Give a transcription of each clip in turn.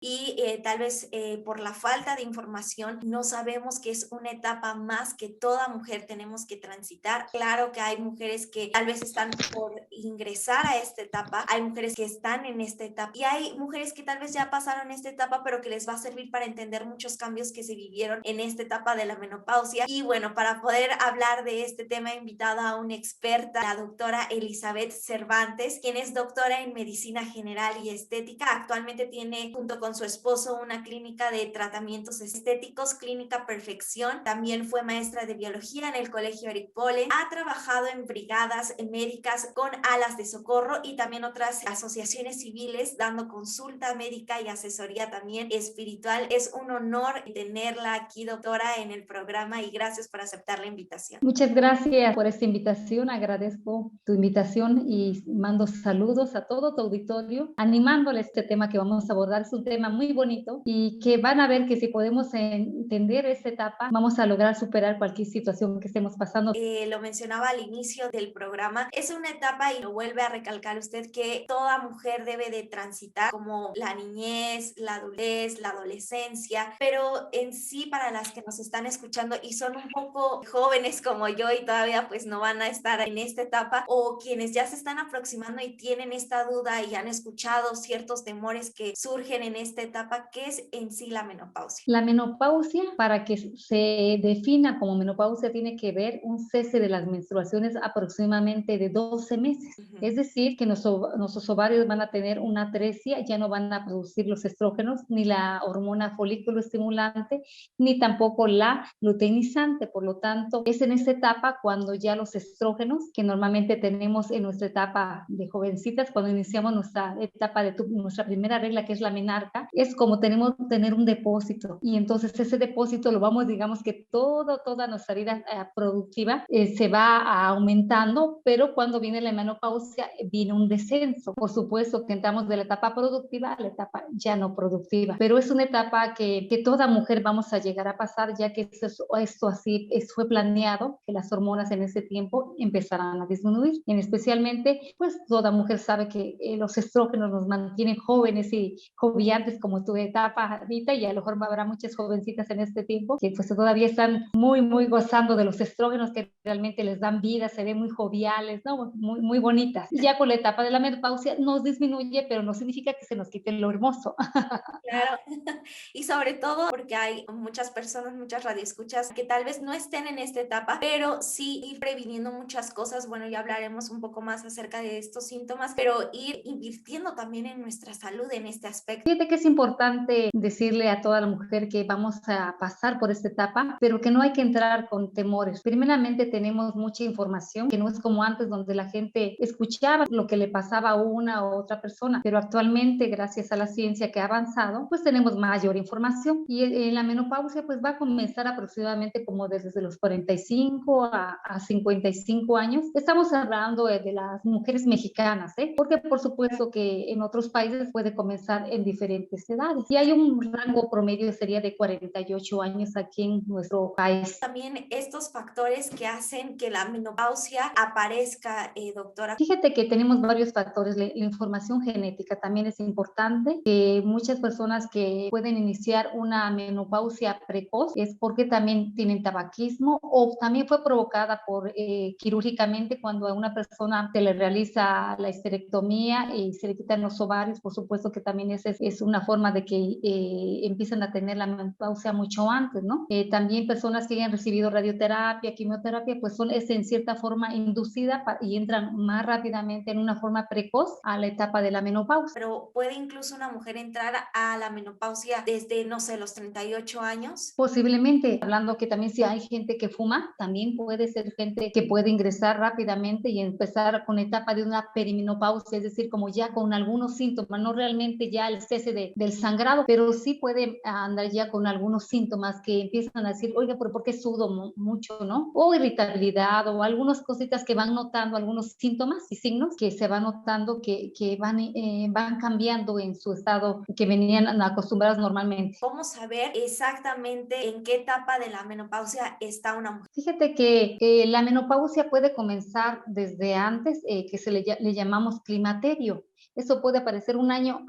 y tal vez por la falta de información no sabemos que es una etapa más que toda mujer tenemos que transitar. Claro que hay mujeres que tal vez están por ingresar a esta etapa, hay mujeres que están en esta etapa y hay mujeres que tal vez ya pasaron esta etapa, pero que les va a servir para entender muchos cambios que se vivieron en esta etapa de la menopausia. Y bueno, para poder hablar de este tema he invitado a una experta, la doctora Elizabeth Cervantes, quien es doctora en medicina general y estética. Actualmente tiene junto con su esposo una clínica de tratamientos estéticos, Clínica Perfección. También fue maestra de biología en el Colegio Eric Polen. Ha trabajado en brigadas médicas con alas de socorro y también otras asociaciones civiles dando consulta médica y asesoría también espiritual. Es un honor tenerla aquí, doctora, en el programa y gracias por aceptar la invitación. Muchas gracias por esta invitación, agradezco tu invitación y mando saludos a todo tu auditorio, animándole este tema que vamos a abordar. Es un tema muy bonito y que van a ver que si podemos entender esta etapa, vamos a lograr superar cualquier situación que estemos pasando. Lo mencionaba al inicio del programa, es una etapa y lo vuelve a recalcar usted que toda mujer debe de transitar como la niñez, la adultez, la adolescencia, pero en sí para las que nos están escuchando y son un poco jóvenes como yo y todavía pues no van a estar en esta etapa o quienes ya se están aproximando y tienen esta duda y han escuchado ciertos temores que surgen en esta etapa, ¿qué es en sí la menopausia? La menopausia, para que se defina como menopausia, tiene que ver un cese de las menstruaciones aproximadamente de 12 meses. Es decir, que nuestros ovarios van a tener una atresia, ya no van a producir los estrógenos, ni la hormona folículo estimulante, ni tampoco la luteinizante. Por lo tanto, es en esta etapa cuando ya los estrógenos, que normalmente tenemos en nuestra etapa de jovencitas, cuando iniciamos nuestra etapa de nuestra primera regla, que es la menarca, es como tenemos tener un depósito. Y entonces ese depósito lo vamos, digamos que toda nuestra vida productiva se va aumentando, pero cuando viene la menopausia viene un descenso. Por supuesto que entramos de la etapa productiva a la etapa ya no productiva, pero es una etapa que toda mujer vamos a llegar a pasar, ya que esto así fue planeado, que las hormonas en ese tiempo empezarán a disminuir. En especialmente, pues toda mujer sabe que los estrógenos nos mantienen jóvenes y joviantes como tu etapa ahorita, y a lo mejor habrá muchas jovencitas en este tiempo que pues todavía están muy gozando de los estrógenos que realmente les dan vida, se ven muy joviales, ¿no? Muy bonitas. Y ya con la etapa de la menopausia nos disminuye, pero no significa que se nos quite lo hermoso. Claro, y sobre todo porque hay muchas personas, muchas radioescuchas que tal vez no estén en esta etapa, pero sí ir previniendo muchas cosas. Bueno, ya hablaremos un poco más acerca de estos síntomas, pero ir invirtiendo también en nuestra salud en este aspecto. Fíjate que es importante decirle a toda la mujer que vamos a pasar por esta etapa, pero que no hay que entrar con temores. Primeramente tenemos mucha información, que no es como antes donde la gente escuchaba lo que le pasaba a una u otra persona, pero actualmente gracias a la ciencia que ha avanzado, pues tenemos mayor información y en la menopausia pues va a comenzar aproximadamente como desde los 45 a 55 años. Estamos hablando de las mujeres mexicanas, porque por supuesto que en otros países puede comenzar en diferentes edades. Y hay un rango promedio, sería de 48 años aquí en nuestro país. También estos factores que hacen que la menopausia aparezca, doctora. Fíjate que tenemos varios factores. La información genética también es importante, que muchas personas que pueden iniciar una menopausia precoz es porque también tienen tabaquismo o también fue provocada por quirúrgicamente cuando a una persona se le realiza la histerectomía y se le quitan los ovarios. Por supuesto que también es una forma de que empiezan a tener la menopausia mucho antes, ¿no? También personas que hayan recibido radioterapia, quimioterapia, pues es en cierta forma inducida y entran más rápidamente en una forma precoz a la etapa de la menopausia. Pero puede incluso una mujer entrar a la menopausia desde, no sé, los 38 años. Posiblemente, hablando que también si hay gente que fuma, también puede ser gente que puede ingresar rápidamente y empezar con la etapa de una perimenopausia, es decir, como ya con algunos síntomas, no realmente ya el cese del sangrado, pero sí puede andar ya con algunos síntomas que empiezan a decir, oiga, ¿pero por qué sudo mucho, no? O irritabilidad o algunas cositas que van notando, algunos síntomas y signos que se van notando que van cambiando en su estado que venían acostumbrados normalmente. ¿Cómo saber exactamente en qué etapa de la menopausia está una mujer? Fíjate que la menopausia puede comenzar desde antes, que le llamamos climaterio. Eso puede aparecer un año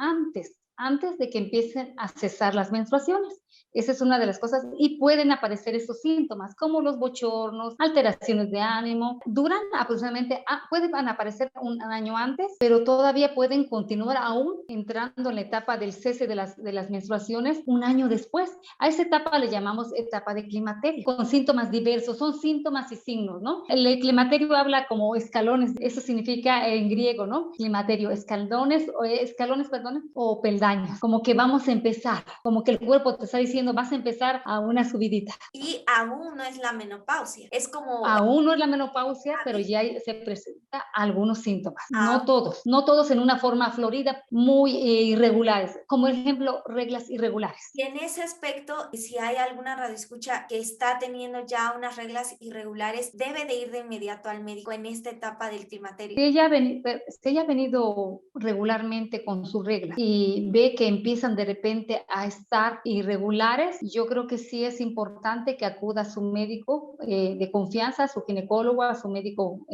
antes de que empiecen a cesar las menstruaciones. Esa es una de las cosas y pueden aparecer estos síntomas como los bochornos, alteraciones de ánimo. Duran aproximadamente, pueden aparecer un año antes, pero todavía pueden continuar aún entrando en la etapa del cese de las menstruaciones un año después. A esa etapa le llamamos etapa de climaterio, con síntomas diversos, son síntomas y signos, ¿no? El climaterio habla como escalones, eso significa en griego, ¿no? Climaterio, escalones, perdón, o peldaños, como que vamos a empezar, como que el cuerpo te está diciendo, vas a empezar a una subidita. Y aún no es la menopausia, es como... Aún no es la menopausia, pero ya se presenta algunos síntomas. No todos en una forma florida, muy irregulares, como ejemplo, reglas irregulares. Y en ese aspecto, si hay alguna radioescucha que está teniendo ya unas reglas irregulares, debe de ir de inmediato al médico en esta etapa del climaterio. Si ella ha venido regularmente con sus reglas y ve que empiezan de repente a estar irregulares, yo creo que sí es importante que acuda a su médico de confianza, a su ginecólogo, a su médico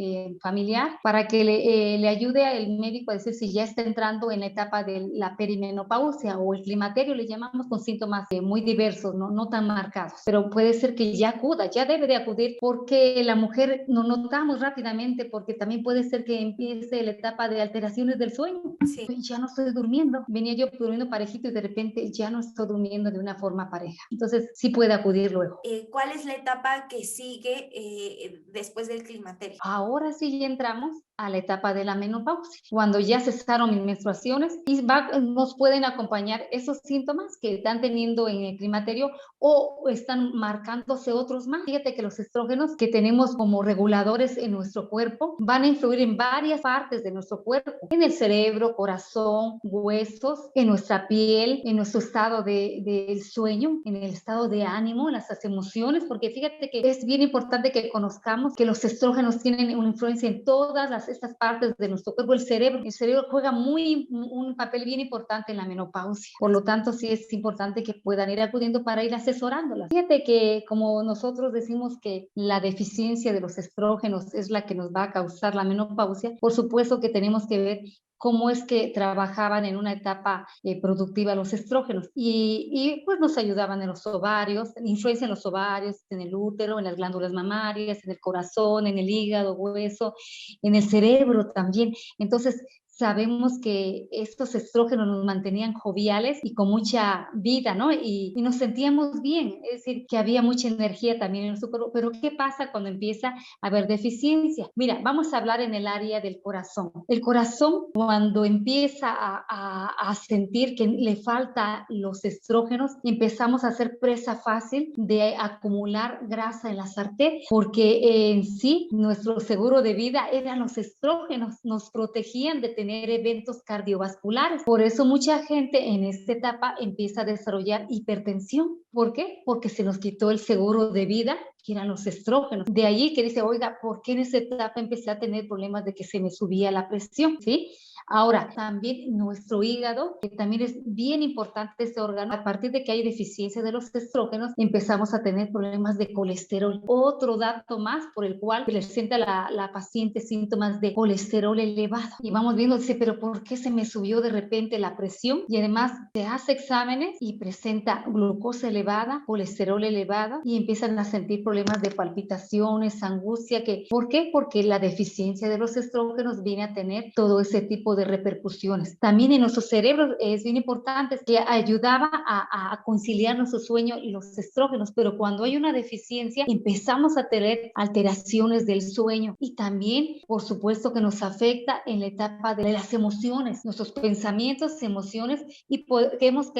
familiar, para que le ayude al médico a decir si ya está entrando en la etapa de la perimenopausia o el climaterio, le llamamos, con síntomas muy diversos, no tan marcados, pero puede ser que ya acuda, ya debe de acudir, porque la mujer no notamos rápidamente, porque también puede ser que empiece la etapa de alteraciones del sueño. Sí. Ya no estoy durmiendo, venía yo durmiendo parejito y de repente ya no estoy durmiendo de una forma pareja. Entonces sí puede acudir luego. ¿Cuál es la etapa que sigue después del climaterio? Ahora sí ya entramos a la etapa de la menopausia, cuando ya cesaron mis menstruaciones y nos pueden acompañar esos síntomas que están teniendo en el climaterio o están marcándose otros más. Fíjate que los estrógenos que tenemos como reguladores en nuestro cuerpo van a influir en varias partes de nuestro cuerpo, en el cerebro, corazón, huesos, en nuestra piel, en nuestro estado del sueño, en el estado de ánimo, en las emociones, porque fíjate que es bien importante que conozcamos que los estrógenos tienen una influencia en todas estas partes de nuestro cuerpo. El cerebro juega un papel bien importante en la menopausia. Por lo tanto, sí es importante que puedan ir acudiendo para ir asesorándolas. Fíjate que como nosotros decimos que la deficiencia de los estrógenos es la que nos va a causar la menopausia, por supuesto que tenemos que ver cómo es que trabajaban en una etapa productiva los estrógenos y pues nos ayudaban en los ovarios, influencia en los ovarios, en el útero, en las glándulas mamarias, en el corazón, en el hígado, hueso, en el cerebro también. Entonces, sabemos que estos estrógenos nos mantenían joviales y con mucha vida, ¿no? Y nos sentíamos bien, es decir, que había mucha energía también en nuestro cuerpo. Pero ¿qué pasa cuando empieza a haber deficiencia? Mira, vamos a hablar en el área del corazón. El corazón, cuando empieza a sentir que le falta los estrógenos, empezamos a ser presa fácil de acumular grasa en las arterias, porque en sí nuestro seguro de vida eran los estrógenos, nos protegían de tener eventos cardiovasculares. Por eso mucha gente en esta etapa empieza a desarrollar hipertensión. ¿Por qué? Porque se nos quitó el seguro de vida, que eran los estrógenos. De allí que dice, oiga, ¿por qué en esa etapa empecé a tener problemas de que se me subía la presión? ¿Sí? Ahora, también nuestro hígado, que también es bien importante este órgano, a partir de que hay deficiencia de los estrógenos, empezamos a tener problemas de colesterol. Otro dato más por el cual presenta la paciente síntomas de colesterol elevado. Y vamos viendo, dice, pero ¿por qué se me subió de repente la presión? Y además se hace exámenes y presenta glucosa elevada, colesterol elevado y empiezan a sentir problemas de palpitaciones, angustia. ¿Por qué? Porque la deficiencia de los estrógenos viene a tener todo ese tipo de repercusiones. También en nuestro cerebro es bien importante que ayudaba a conciliar nuestro sueño y los estrógenos, pero cuando hay una deficiencia empezamos a tener alteraciones del sueño y también, por supuesto, que nos afecta en la etapa de las emociones, nuestros pensamientos, emociones y podemos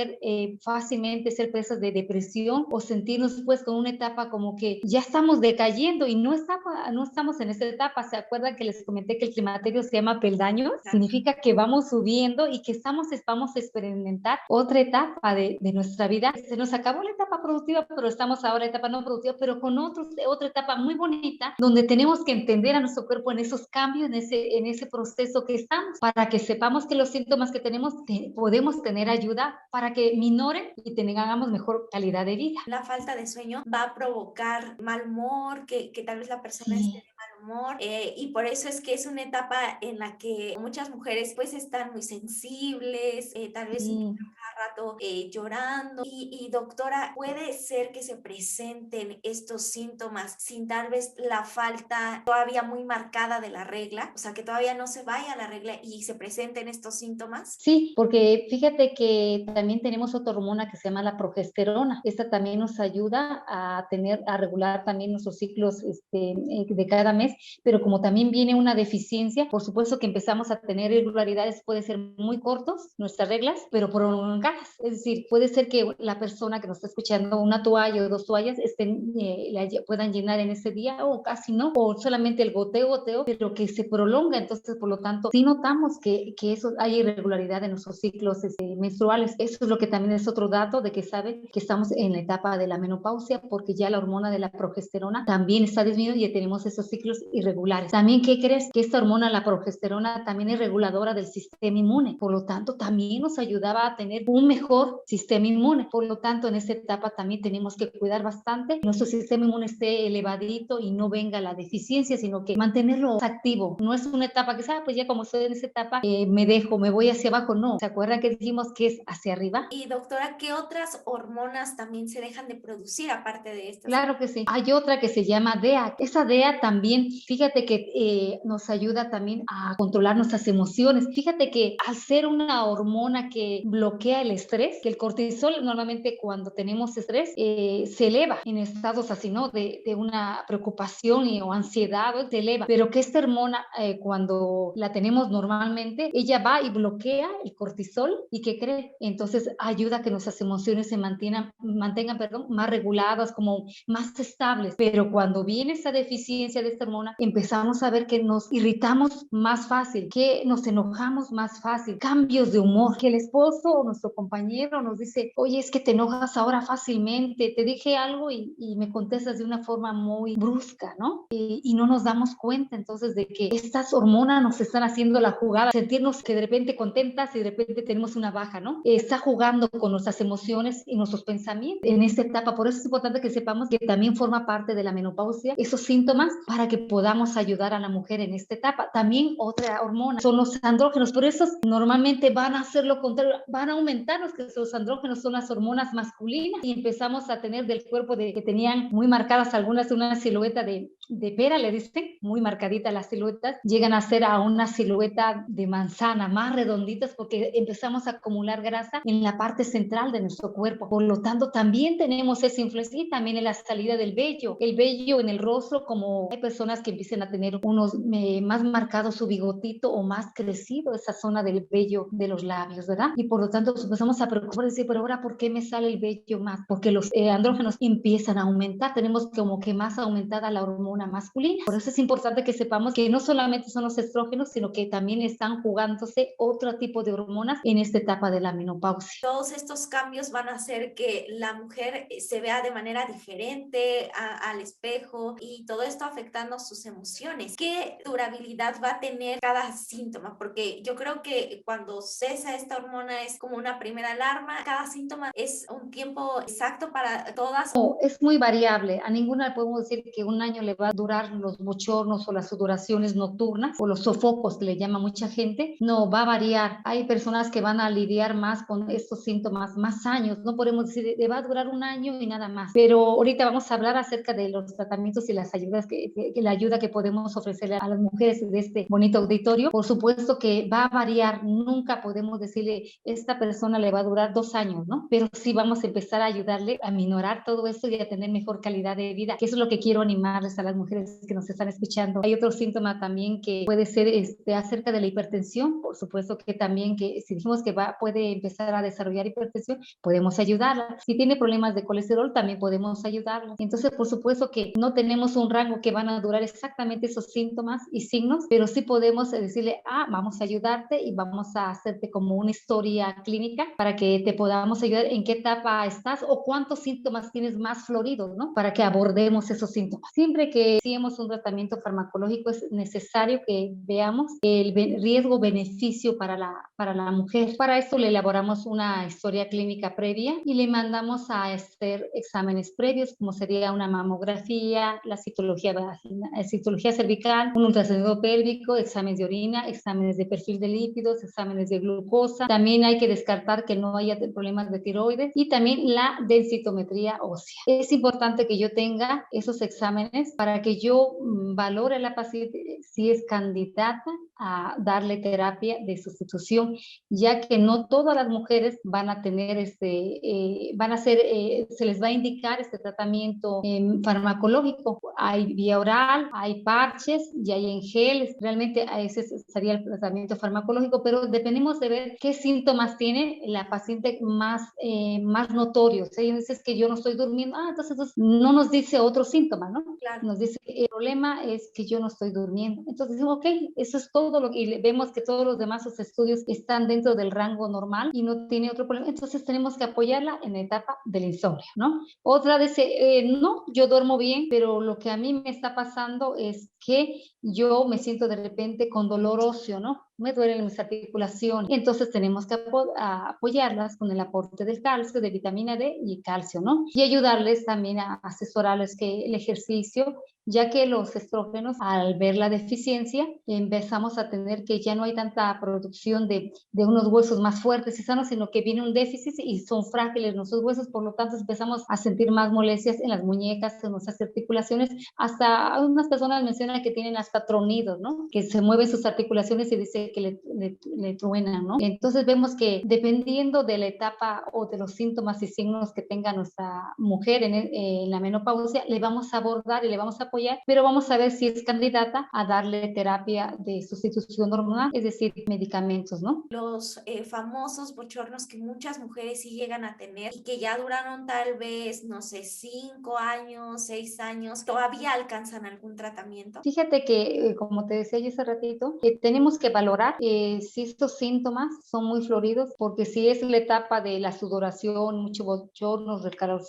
fácilmente ser presas de depresión o sentirnos pues con una etapa como que ya estamos decayendo y no estamos en esta etapa. ¿Se acuerdan que les comenté que el climaterio se llama peldaños? Significa que vamos subiendo y que vamos a experimentar otra etapa de nuestra vida. Se nos acabó la etapa productiva, pero estamos ahora en etapa no productiva, pero con otra etapa muy bonita, donde tenemos que entender a nuestro cuerpo en esos cambios, en ese proceso que estamos, para que sepamos que los síntomas que tenemos podemos tener ayuda para que minoren y tengamos mejor calidad de vida. La falta de sueño va a provocar mal humor, que tal vez la persona esté de mal humor, y por eso es que es una etapa en la que muchas mujeres pues están muy sensibles, tal vez rato llorando. Y doctora, ¿puede ser que se presenten estos síntomas sin tal vez la falta todavía muy marcada de la regla? O sea, que todavía no se vaya la regla y se presenten estos síntomas. Sí, porque fíjate que también tenemos otra hormona que se llama la progesterona. Esta también nos ayuda a regular también nuestros ciclos de cada mes, pero como también viene una deficiencia, por supuesto que empezamos a tener irregularidades, puede ser muy cortos nuestras reglas, pero prolongadas. Es decir, puede ser que la persona que nos está escuchando, una toalla o dos toallas puedan llenar en ese día o casi no, o solamente el goteo, pero que se prolonga. Entonces, por lo tanto, sí notamos que eso hay irregularidad en nuestros ciclos menstruales. Eso es lo que también es otro dato de que sabe que estamos en la etapa de la menopausia, porque ya la hormona de la progesterona también está disminuida y tenemos esos ciclos irregulares. También, ¿qué crees? Que esta hormona, la progesterona, también es reguladora del sistema inmune. Por lo tanto, también nos ayudaba a tener un mejor sistema inmune. Por lo tanto, en esta etapa también tenemos que cuidar bastante que nuestro sistema inmune esté elevadito y no venga la deficiencia, sino que mantenerlo activo. No es una etapa que pues ya como estoy en esa etapa, me voy hacia abajo. No, ¿se acuerdan que dijimos que es hacia arriba? Y doctora, ¿qué otras hormonas también se dejan de producir aparte de estas? Claro que sí. Hay otra que se llama DEA. Esa DEA también, fíjate que nos ayuda también a controlar nuestras emociones. Fíjate que al ser una hormona que bloquea el estrés, que el cortisol normalmente cuando tenemos estrés se eleva en estados así, ¿no? De una preocupación o ansiedad, se eleva. Pero que esta hormona cuando la tenemos normalmente, ella va y bloquea el cortisol y ¿qué cree? Entonces ayuda a que nuestras emociones se mantengan más reguladas, como más estables. Pero cuando viene esa deficiencia de esta hormona, empezamos a ver que nos irritamos más fácil, que nos enojamos más fácil, cambios de humor, que el esposo o nuestro compañero nos dice, oye, es que te enojas ahora fácilmente, te dije algo y me contestas de una forma muy brusca, ¿no? Y no nos damos cuenta entonces de que estas hormonas nos están haciendo la jugada, sentirnos que de repente contentas y de repente tenemos una baja, ¿no? Está jugando con nuestras emociones y nuestros pensamientos en esta etapa. Por eso es importante que sepamos que también forma parte de la menopausia esos síntomas para que podamos ayudar a la mujer en esta etapa. También otra hormona son los andrógenos, pero esos normalmente van a hacer lo contrario, van a aumentar los andrógenos, son las hormonas masculinas y empezamos a tener del cuerpo que tenían muy marcadas algunas una silueta de pera, le dicen, muy marcadita las siluetas, llegan a ser a una silueta de manzana, más redonditas porque empezamos a acumular grasa en la parte central de nuestro cuerpo. Por lo tanto, también tenemos esa influencia y también en la salida del vello. El vello en el rostro, como hay personas que empiezan a tener más marcado su bigotito o más crecido esa zona del vello de los labios, ¿verdad? Y por lo tanto empezamos a preocupar y decir, pero ahora, ¿por qué me sale el vello más? Porque los andrógenos empiezan a aumentar, tenemos como que más aumentada la hormona masculina. Por eso es importante que sepamos que no solamente son los estrógenos, sino que también están jugándose otro tipo de hormonas en esta etapa de la menopausia. Todos estos cambios van a hacer que la mujer se vea de manera diferente al espejo y todo esto afectando sus emociones. ¿Qué durabilidad va a tener cada síntoma? Porque yo creo que cuando cesa esta hormona es como una primera alarma. Cada síntoma es un tiempo exacto para todas. No, es muy variable. A ninguna le podemos decir que un año le va a durar los bochornos o las sudoraciones nocturnas o los sofocos que le llama mucha gente. No, va a variar. Hay personas que van a lidiar más con estos síntomas más años. No podemos decir, le va a durar un año y nada más. Pero ahorita vamos a hablar acerca de los tratamientos y las ayudas la ayuda que podemos ofrecerle a las mujeres de este bonito auditorio. Por supuesto que va a variar. Nunca podemos decirle, esta persona le va a durar 2 años, ¿no? Pero sí vamos a empezar a ayudarle a minorar todo esto y a tener mejor calidad de vida, que eso es lo que quiero animarles a las mujeres que nos están escuchando. Hay otro síntoma también que puede ser acerca de la hipertensión, por supuesto que también que si dijimos que puede empezar a desarrollar hipertensión, podemos ayudarla. Si tiene problemas de colesterol, también podemos ayudarla. Entonces, por supuesto que no tenemos un rango que van a durar exactamente esos síntomas y signos, pero sí podemos decirle, vamos a ayudarte y vamos a hacerte como una historia clínica para que te podamos ayudar en qué etapa estás o cuántos síntomas tienes más floridos, ¿no? Para que abordemos esos síntomas. Siempre que hacemos un tratamiento farmacológico, es necesario que veamos el riesgo-beneficio para la mujer. Para esto le elaboramos una historia clínica previa y le mandamos a hacer exámenes previos, como sería una mamografía, la citología cervical, un ultrasonido pélvico, exámenes de orina, exámenes de perfil de lípidos, exámenes de glucosa. También hay que descartar que no haya problemas de tiroides y también la densitometría ósea. Es importante que yo tenga esos exámenes para que yo valore a la paciente si es candidata a darle terapia de sustitución, ya que no todas las mujeres van a tener se les va a indicar este tratamiento farmacológico. Hay vía oral, hay parches y hay en gel. Realmente ese sería el tratamiento farmacológico, pero dependemos de ver qué síntomas tiene la paciente más notorios. Hay veces que yo no estoy durmiendo, entonces no nos dice otro síntoma, ¿no? Claro. Nos dice, el problema es que yo no estoy durmiendo. Entonces decimos, ok, eso es todo y vemos que todos los demás estudios están dentro del rango normal y no tiene otro problema. Entonces tenemos que apoyarla en la etapa del insomnio, ¿no? Otra dice, no, yo duermo bien, pero lo que a mí me está pasando es que yo me siento de repente con dolor óseo, ¿no? Me duelen mis articulaciones. Entonces tenemos que apoyarlas con el aporte del calcio, de vitamina D y calcio, ¿no? Y ayudarles también a asesorarles que el ejercicio, ya que los estrógenos, al ver la deficiencia, empezamos a tener que ya no hay tanta producción de unos huesos más fuertes y sanos, sino que viene un déficit y son frágiles nuestros huesos, por lo tanto empezamos a sentir más molestias en las muñecas, en nuestras articulaciones, hasta algunas personas mencionan que tienen hasta tronidos, ¿no? Que se mueven sus articulaciones y dice que le truenan, ¿no? Entonces vemos que dependiendo de la etapa o de los síntomas y signos que tenga nuestra mujer en la menopausia, le vamos a abordar y le vamos a apoyar, pero vamos a ver si es candidata a darle terapia de sustitución hormonal, es decir, medicamentos, ¿no? Los famosos bochornos que muchas mujeres sí llegan a tener y que ya duraron tal vez, no sé, 5 años, 6 años, ¿todavía alcanzan algún tratamiento? Fíjate que, como te decía yo hace ratito, tenemos que valorar si estos síntomas son muy floridos, porque si es la etapa de la sudoración, mucho bochornos,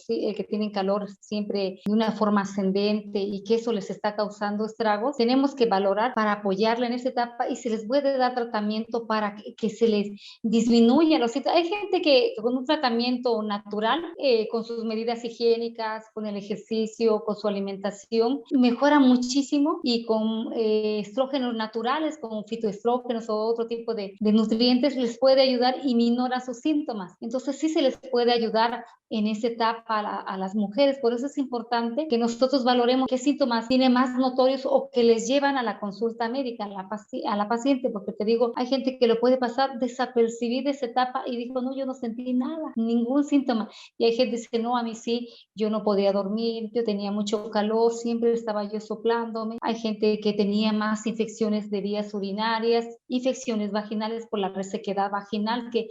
que tienen calor siempre de una forma ascendente y que eso les está causando estragos, tenemos que valorar para apoyarla en esa etapa y se les puede dar tratamiento para que se les disminuya los síntomas. Hay gente que con un tratamiento natural, con sus medidas higiénicas, con el ejercicio, con su alimentación, mejora muchísimo y con estrógenos naturales, con fitoestrógenos o otro tipo de nutrientes, les puede ayudar y minora sus síntomas. Entonces sí se les puede ayudar en esa etapa a las mujeres. Por eso es importante que nosotros valoremos qué síntomas tienen más notorios o que les llevan a la consulta médica, a la paciente, porque te digo, hay gente que lo puede pasar desapercibida esa etapa y dijo, no, yo no sentí nada, ningún síntoma. Y hay gente que dice, no, a mí sí, yo no podía dormir, yo tenía mucho calor, siempre estaba yo soplándome. Hay gente que tenía más infecciones de vías urinarias, infecciones vaginales por la resequedad vaginal, que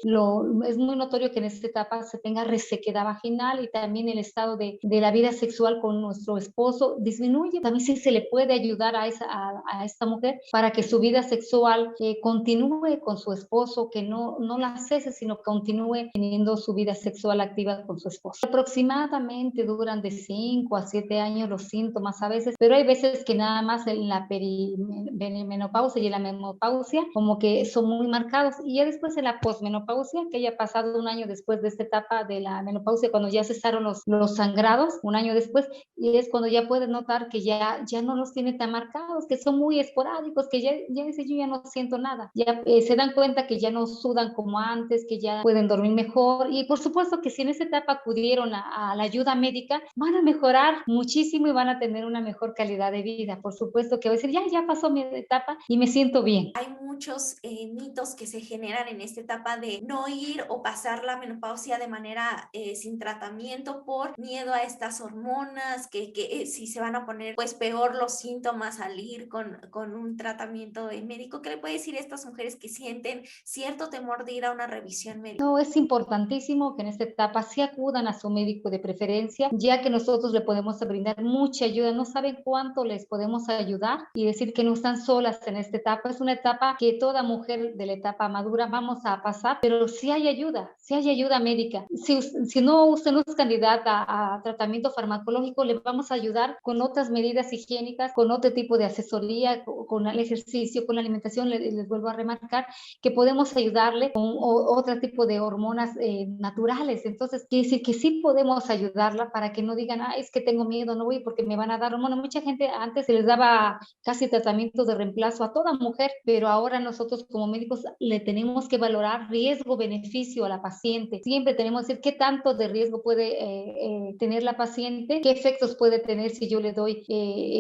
es muy notorio que en esta etapa se tenga resequedad vaginal y también el estado de la vida sexual con nuestro esposo disminuye. También sí se le puede ayudar a esta mujer para que su vida sexual continúe con su esposo, que no la cese, sino que continúe teniendo su vida sexual activa con su esposo. Aproximadamente duran de 5 a 7 años los síntomas a veces, pero hay veces que nada más en la perimenopausia y en la menopausia como que son muy marcados, y ya después en la posmenopausia, que haya pasado un año después de esta etapa de la menopausia, cuando ya cesaron los sangrados, un año después, y es cuando ya puedes notar que ya no los tiene tan marcados, que son muy esporádicos, que ya dice, yo ya no siento nada, ya se dan cuenta que ya no sudan como antes, que ya pueden dormir mejor, y por supuesto que si en esa etapa acudieron a la ayuda médica, van a mejorar muchísimo y van a tener una mejor calidad de vida. Por supuesto que va a decir, ya pasó mi etapa y me siento bien. Hay muchos mitos que se generan en esta etapa de no ir o pasar la menopausia de manera sin tratamiento por miedo a estas hormonas, que si se van a poner pues peor los síntomas al ir con un tratamiento médico. ¿Qué le puede decir a estas mujeres que sienten cierto temor de ir a una revisión médica? No, es importantísimo que en esta etapa sí acudan a su médico de preferencia, ya que nosotros le podemos brindar mucha ayuda. No saben cuánto les podemos ayudar y decir que no están solas en esta etapa. Es una etapa que toda mujer de la etapa madura vamos a pasar, pero sí hay ayuda médica. Si no, usted no es candidata a tratamiento farmacológico, le vamos a ayudar con otras medidas higiénicas, con otro tipo de asesoría, con el ejercicio, con la alimentación. Les vuelvo a remarcar que podemos ayudarle con otro tipo de hormonas naturales. Entonces, quiere decir que sí podemos ayudarla para que no digan, ah, es que tengo miedo, no voy porque me van a dar hormonas. Mucha gente antes se les daba casi tratamiento de reemplazo a toda mujer, pero ahora nosotros como médicos le tenemos que valorar riesgo-beneficio a la paciente. Siempre tenemos que decir qué tanto de riesgo puede tener la paciente, qué efectos puede tener si yo le doy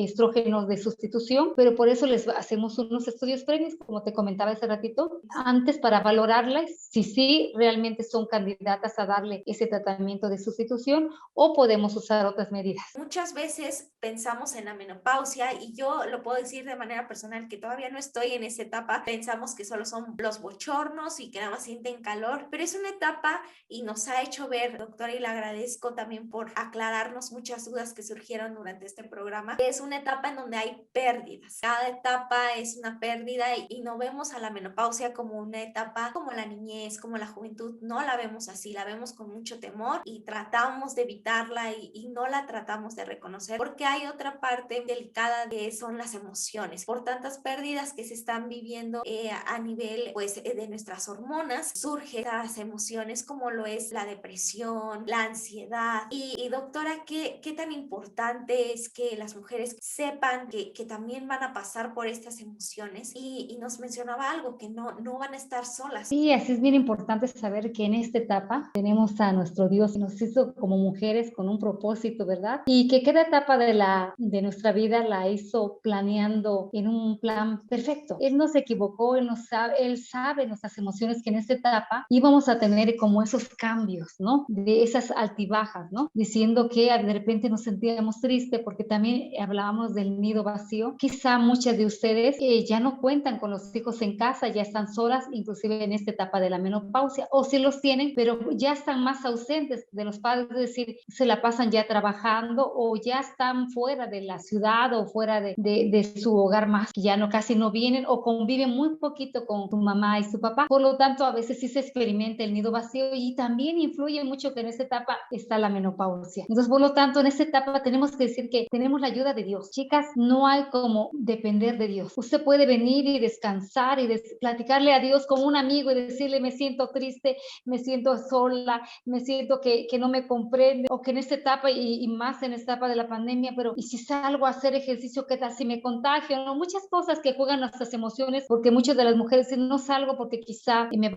estrógenos de sustitución, pero por eso les hacemos unos estudios previos, como te comentaba hace ratito, antes para valorarles si sí realmente son candidatas a darle ese tratamiento de sustitución o podemos usar otras medidas. Muchas veces pensamos en la menopausia y yo lo puedo decir de manera personal que todavía no estoy en esa etapa. Pensamos que solo son los bochornos y que nada más sienten calor, pero es una etapa y nos ha hecho ver, doctora, y le agradezco también por aclararnos muchas dudas que surgieron durante este programa. Es una etapa en donde hay pérdidas. Cada etapa es una pérdida y no vemos a la menopausia como una etapa como la niñez, como la juventud. No la vemos así, la vemos con mucho temor y tratamos de evitarla y no la tratamos de reconocer porque hay otra parte delicada que son las emociones. Por tantas pérdidas que se están viviendo a nivel pues, de nuestras hormonas, surgen estas emociones como lo es la depresión, la ansiedad. Y doctora, ¿qué tan importante es que las mujeres sepan que también van a pasar por estas emociones? Y nos mencionaba algo, que no van a estar solas. Sí, así es bien importante saber que en esta etapa tenemos a nuestro Dios y nos hizo como mujeres con un propósito, ¿verdad? Y que cada etapa de nuestra vida la hizo planeando en un plan perfecto. Él no se equivocó, él sabe nuestras emociones que en esta etapa íbamos a tener como esos cambios, ¿no? De esas altibajas, ¿no? Diciendo que de repente nos sentíamos tristes porque también hablábamos del nido vacío. Quizá muchas de ustedes ya no cuentan con los hijos en casa, ya están solas, inclusive en esta etapa de la menopausia, o si los tienen, pero ya están más ausentes de los padres, es decir, se la pasan ya trabajando o ya están fuera de la ciudad o fuera de su hogar más, que ya no casi no vienen o conviven muy poquito con su mamá y su papá. Por lo tanto, a veces sí se experimenta el nido vacío y también influye mucho que en esta etapa está la menopausia. Entonces, por lo tanto, en esta etapa tenemos que decir que tenemos la ayuda de Dios. Chicas, no hay como depender de Dios. Usted puede venir y descansar y platicarle a Dios como un amigo y decirle, me siento triste, me siento sola, me siento que no me comprende, o que en esta etapa y más en esta etapa de la pandemia, pero ¿y si salgo a hacer ejercicio? ¿Qué tal si me contagio? ¿No? Muchas cosas que juegan nuestras emociones, porque muchas de las mujeres dicen, no salgo porque quizá me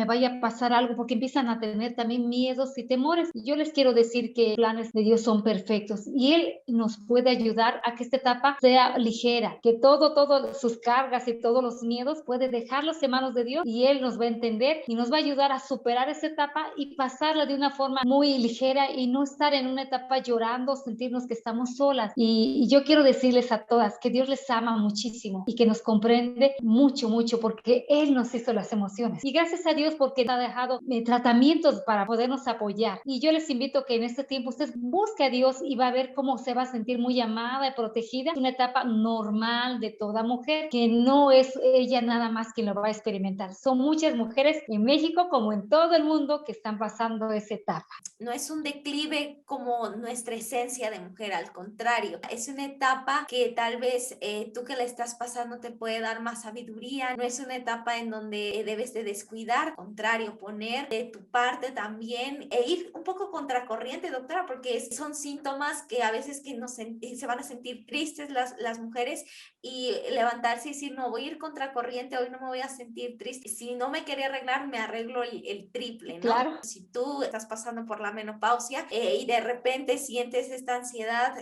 vaya a pasar algo, porque empiezan a tener también miedos y temores. Y yo les quiero decir que los planes de Dios son perfectos y Él nos puede ayudar a que esta etapa sea ligera, que todas sus cargas y todos los miedos puede dejarlos en manos de Dios y Él nos va a entender y nos va a ayudar a superar esa etapa y pasarla de una forma muy ligera y no estar en una etapa llorando, sentirnos que estamos solas. Y yo quiero decirles a todas que Dios les ama muchísimo y que nos comprende mucho, mucho, porque Él nos hizo las emociones. Y gracias a Dios porque nos ha dejado tratamientos para podernos apoyar. Y yo les invito que en este tiempo usted busque a Dios y va a ver cómo se va a sentir muy amada y protegida. Es una etapa normal de toda mujer, que no es ella nada más quien lo va a experimentar. Son muchas mujeres en México como en todo el mundo que están pasando esa etapa. No es un declive como nuestra esencia de mujer, al contrario, es una etapa que tal vez tú que la estás pasando te puede dar más sabiduría. No es una etapa en donde debes de descuidar, al contrario, poner de tu parte también e ir un poco contracorriente, doctora, porque son síntomas que a veces que se van a sentir tristes las mujeres y levantarse y decir, no, voy a ir contracorriente, hoy no me voy a sentir triste. Si no me quería arreglar, me arreglo el triple, ¿no? Claro. Si tú estás pasando por la menopausia y de repente sientes esta ansiedad,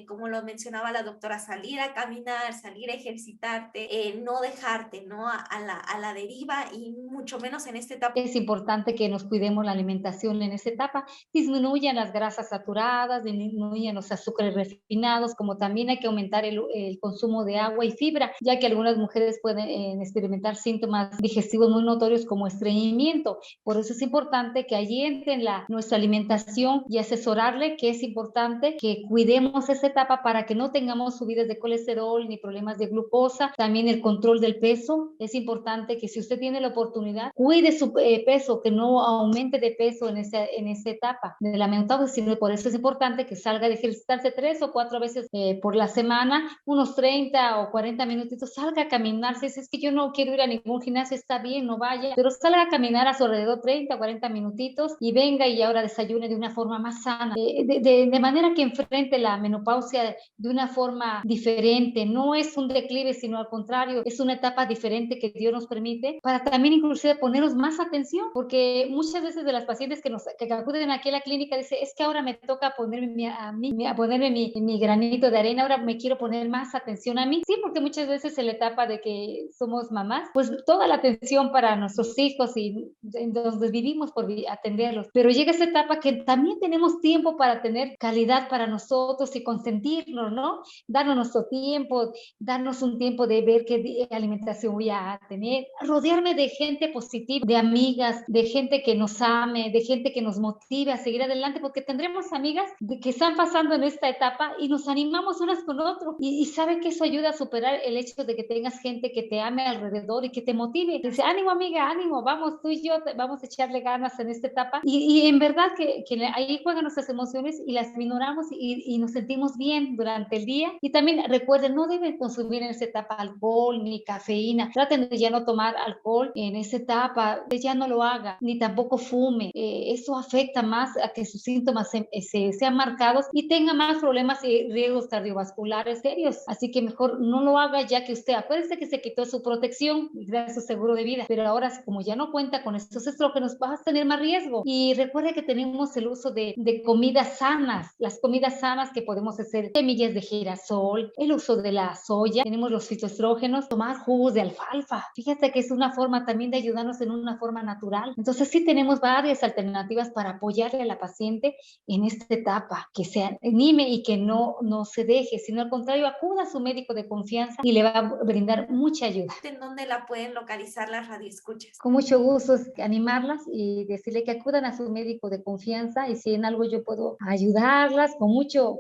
como lo mencionaba la doctora, salir a caminar, salir a ejercitarte, no dejarte, ¿no? A la deriva y mucho menos en esta etapa. Es importante que nos cuidemos la alimentación en esta etapa, disminuyan las grasas saturadas, disminuyan los azúcares refinados, como también hay que aumentar el consumo de agua y fibra, ya que algunas mujeres pueden experimentar síntomas digestivos muy notorios como estreñimiento. Por eso es importante que allí entre nuestra alimentación y asesorarle que es importante que cuidemos esta etapa para que no tengamos subidas de colesterol ni problemas de glucosa. También el control del peso. Es importante que si usted tiene la oportunidad, cuide su peso, que no aumente de peso en en esa etapa de la menopausia, sino por eso es importante que salga de ejercitarse 3 o 4 veces por la semana, unos 30 o 40 minutitos, salga a caminar. Si es que yo no quiero ir a ningún gimnasio, está bien, no vaya, pero salga a caminar a su alrededor 30 o 40 minutitos y venga y ahora desayune de una forma más sana, de manera que enfrente la menopausia de una forma diferente. No es un declive, sino al contrario, es una etapa diferente que Dios nos permite para también inclusive ponernos más atención, porque muchas veces de las pacientes que acuden aquí a la clínica dicen, es que ahora me toca ponerme a ponerme mi granito de arena, ahora me quiero poner más atención a mí. Sí, porque muchas veces en la etapa de que somos mamás, pues toda la atención para nuestros hijos y entonces vivimos por atenderlos, pero llega esa etapa que también tenemos tiempo para tener calidad para nosotros y consentirnos, ¿no? Darnos nuestro tiempo, darnos un tiempo de ver qué alimentación voy a tener, rodearme de gente positiva, de amigas, de gente que nos ame, de gente que nos motive a seguir adelante, porque tendremos amigas que están pasando en esta etapa y nos animamos unas con otras y sabe que eso ayuda a superar el hecho de que tengas gente que te ame alrededor y que te motive. Dice, ánimo amiga, ánimo, vamos tú y yo, vamos a echarle ganas en esta etapa y en verdad que ahí juegan nuestras emociones y las minoramos y nos sentimos bien durante el día. Y también recuerden, no deben consumir en esa etapa alcohol ni cafeína, traten de ya no tomar alcohol en esa etapa, ya no lo haga, ni tampoco fume. Eso afecta más a que sus síntomas sean marcados y tenga más problemas y riesgos cardiovasculares serios. Así que mejor no lo haga, ya que usted, acuérdese que se quitó su protección gracias a su seguro de vida, pero ahora como ya no cuenta con estos estrógenos, vas a tener más riesgo. Y recuerde que tenemos el uso de comidas sanas, las comidas sanas que podemos hacer, semillas de girasol, el uso de la soya, tenemos los fitoestrógenos, tomar jugos de alfalfa. Fíjate que es una forma también de ayudarnos en una forma natural. Entonces sí tenemos varias alternativas para apoyarle a la paciente en esta etapa, que se anime y que no se deje, sino al contrario, acuda a su médico de confianza y le va a brindar mucha ayuda. ¿En dónde la pueden localizar las radioescuchas? Con mucho gusto animarlas y decirle que acudan a su médico de confianza y si en algo yo puedo ayudarlas con mucho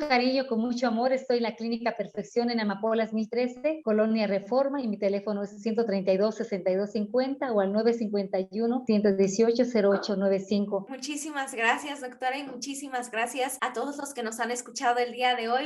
cariño, con mucho amor. Estoy en la Clínica Perfección en Amapolas 1013, Colonia Reforma, y mi teléfono es 132-6250 o al 951-118-0895. Muchísimas gracias, doctora, y muchísimas gracias a todos los que nos han escuchado el día de hoy.